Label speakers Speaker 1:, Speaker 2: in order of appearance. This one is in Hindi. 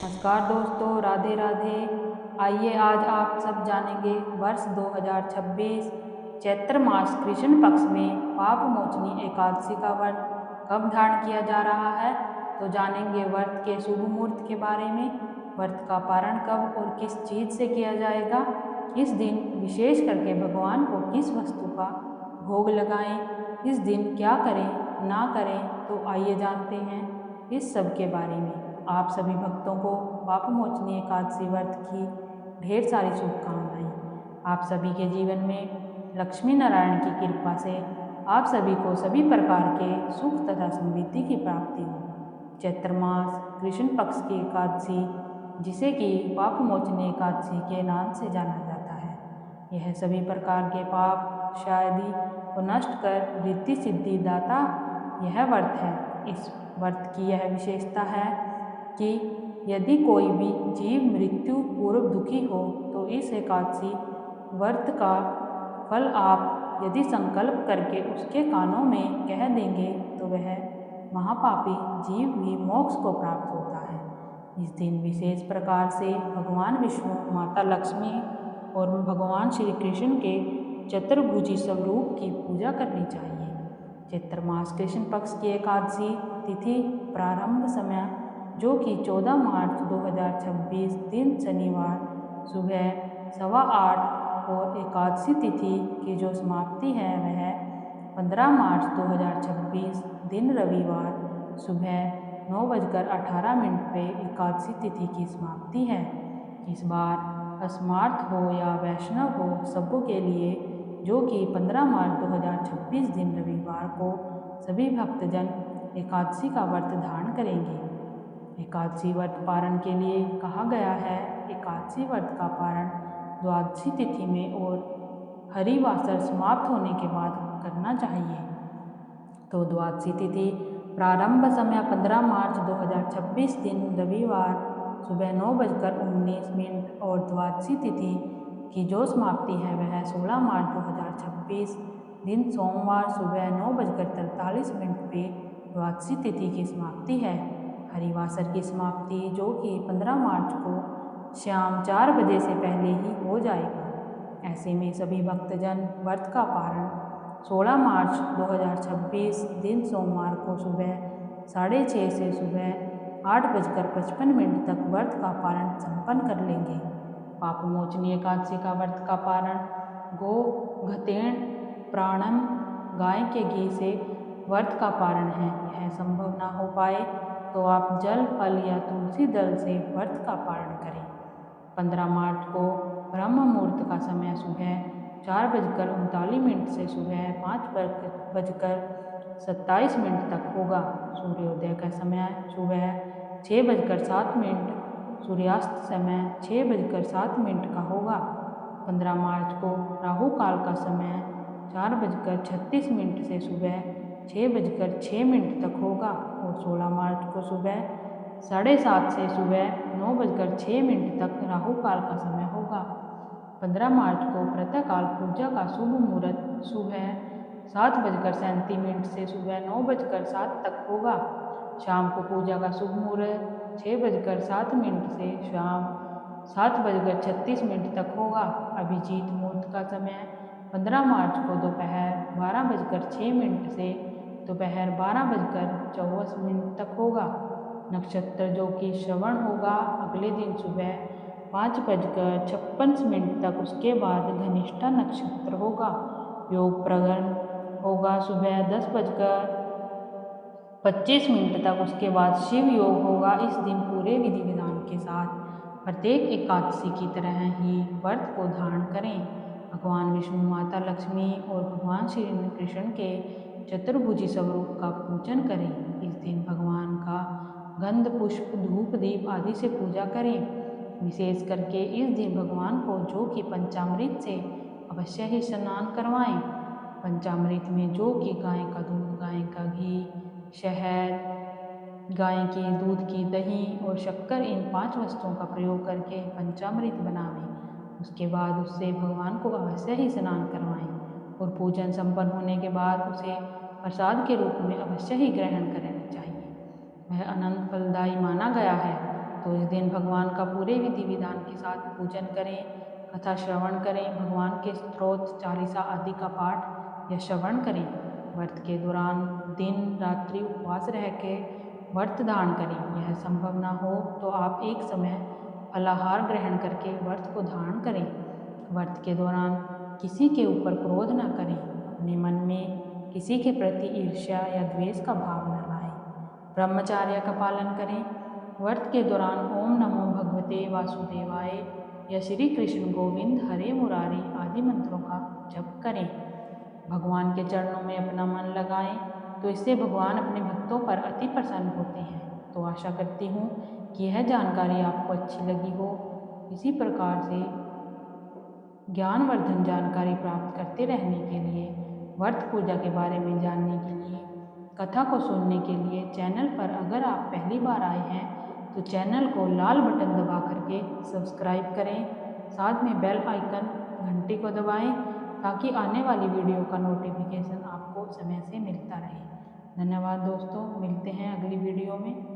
Speaker 1: नमस्कार दोस्तों, राधे राधे। आइए आज आप सब जानेंगे वर्ष 2026 चैत्र मास कृष्ण पक्ष में पाप मोचनी एकादशी का व्रत कब धारण किया जा रहा है। तो जानेंगे व्रत के शुभ मुहूर्त के बारे में, व्रत का पारण कब और किस चीज से किया जाएगा, इस दिन विशेष करके भगवान को किस वस्तु का भोग लगाएं, इस दिन क्या करें ना करें। तो आइए जानते हैं इस सब के बारे में। आप सभी भक्तों को पाप मोचनी एकादशी व्रत की ढेर सारी शुभकामनाएं। आप सभी के जीवन में लक्ष्मी नारायण की कृपा से आप सभी को सभी प्रकार के सुख तथा समृद्धि की प्राप्ति हो। चैत्र मास कृष्ण पक्ष की एकादशी, जिसे कि पाप मोचनी एकादशी के नाम से जाना जाता है, यह सभी प्रकार के पाप शायदी को नष्ट कर रिद्धि सिद्धि दाता यह व्रत है। इस व्रत की यह विशेषता है कि यदि कोई भी जीव मृत्यु पूर्व दुखी हो तो इस एकादशी व्रत का फल आप यदि संकल्प करके उसके कानों में कह देंगे तो वह महापापी जीव भी मोक्ष को प्राप्त होता है। इस दिन विशेष प्रकार से भगवान विष्णु, माता लक्ष्मी और भगवान श्री कृष्ण के चतुर्भुजी स्वरूप की पूजा करनी चाहिए। चैत्र मास कृष्ण पक्ष की एकादशी तिथि प्रारंभ समय जो कि 14 मार्च 2026 दिन शनिवार सुबह 8:15 और एकादशी तिथि की जो समाप्ति है वह 15 मार्च 2026 दिन रविवार सुबह 9:18 पे एकादशी तिथि की समाप्ति है। इस बार अस्मार्थ हो या वैष्णव हो, सबों के लिए जो कि 15 मार्च 2026 दिन रविवार को सभी भक्तजन एकादशी का व्रत धारण करेंगे। एकादशी व्रत पारण के लिए कहा गया है। एकादशी व्रत का पारण द्वादशी तिथि में और हरिवासर समाप्त होने के बाद करना चाहिए। तो द्वादशी तिथि प्रारंभ समय 15 मार्च 2026 दिन रविवार सुबह 9:19 और द्वादशी तिथि की जो समाप्ति है वह 16 मार्च 2026 दिन सोमवार सुबह 9:43 पे द्वादशी तिथि की समाप्ति है। हरिवासर की समाप्ति जो कि 15 मार्च को शाम 4 बजे से पहले ही हो जाएगा। ऐसे में सभी भक्तजन व्रत का पारण 16 मार्च 2026 दिन सोमवार को सुबह 6:30 से सुबह 8:55 तक व्रत का पारण संपन्न कर लेंगे। पाप मोचनी एकादशी का व्रत का पारण गो घतेण प्राणम गाय के घी से व्रत का पारण है। यह संभव ना हो पाए तो आप जल फल या तुलसी दल से व्रत का पारण करें। 15 मार्च को ब्रह्म मुहूर्त का समय सुबह 4:39 से सुबह 5:27 तक होगा। सूर्योदय का समय सुबह 6:07, सूर्यास्त समय 6:07 का होगा। 15 मार्च को राहु काल का समय 4:36 से सुबह 6:06 तक होगा और 16 मार्च को सुबह 7:30 से सुबह 9:06 तक राहु काल का समय होगा। 15 मार्च को प्रातःकाल पूजा का शुभ मुहूर्त सुबह 7:37 से सुबह 9:07 तक होगा। शाम को पूजा का शुभ मुहूर्त 6:07 से शाम 7:36 तक होगा। अभिजीत मुहूर्त का समय 15 मार्च को दोपहर 12:06 से दोपहर 12:24 तक होगा। नक्षत्र जो कि श्रवण होगा अगले दिन सुबह 5:56 तक, उसके बाद धनिष्ठा नक्षत्र होगा। योग प्रगण होगा सुबह 10:25 तक, उसके बाद शिव योग होगा। इस दिन पूरे विधि विधान के साथ प्रत्येक एकादशी की तरह ही व्रत को धारण करें। भगवान विष्णु, माता लक्ष्मी और भगवान श्री कृष्ण के चतुर्भुजी स्वरूप का पूजन करें। इस दिन भगवान का गंध पुष्प धूप दीप आदि से पूजा करें। विशेष करके इस दिन भगवान को जो कि पंचामृत से अवश्य ही स्नान करवाएं। पंचामृत में जो कि गाय का दूध, गाय का घी, शहद, गाय के दूध की दही और शक्कर, इन 5 वस्तुओं का प्रयोग करके पंचामृत बनावें। उसके बाद उससे भगवान को अवश्य ही स्नान करवाएं और पूजन संपन्न होने के बाद उसे प्रसाद के रूप में अवश्य ही ग्रहण करना चाहिए। वह अनंत फलदायी माना गया है। तो इस दिन भगवान का पूरे विधि विधान के साथ पूजन करें, कथा श्रवण करें, भगवान के स्तोत्र चालीसा आदि का पाठ या श्रवण करें। व्रत के दौरान दिन रात्रि उपवास रह के व्रत धारण करें। यह संभव ना हो तो आप एक समय फलाहार ग्रहण करके व्रत को धारण करें। व्रत के दौरान किसी के ऊपर क्रोध न करें। अपने मन में किसी के प्रति ईर्ष्या या द्वेष का भाव न लाएं। ब्रह्मचर्य का पालन करें। व्रत के दौरान ओम नमो भगवते वासुदेवाय या श्री कृष्ण गोविंद हरे मुरारी आदि मंत्रों का जप करें। भगवान के चरणों में अपना मन लगाएं, तो इससे भगवान अपने भक्तों पर अति प्रसन्न होते हैं। तो आशा करती हूँ कि यह जानकारी आपको अच्छी लगी हो। इसी प्रकार से ज्ञानवर्धन जानकारी प्राप्त करते रहने के लिए, व्रत पूजा के बारे में जानने के लिए, कथा को सुनने के लिए चैनल पर अगर आप पहली बार आए हैं तो चैनल को लाल बटन दबा करके सब्सक्राइब करें। साथ में बेल आइकन घंटी को दबाएं ताकि आने वाली वीडियो का नोटिफिकेशन आपको समय से मिलता रहे। धन्यवाद दोस्तों, मिलते हैं अगली वीडियो में।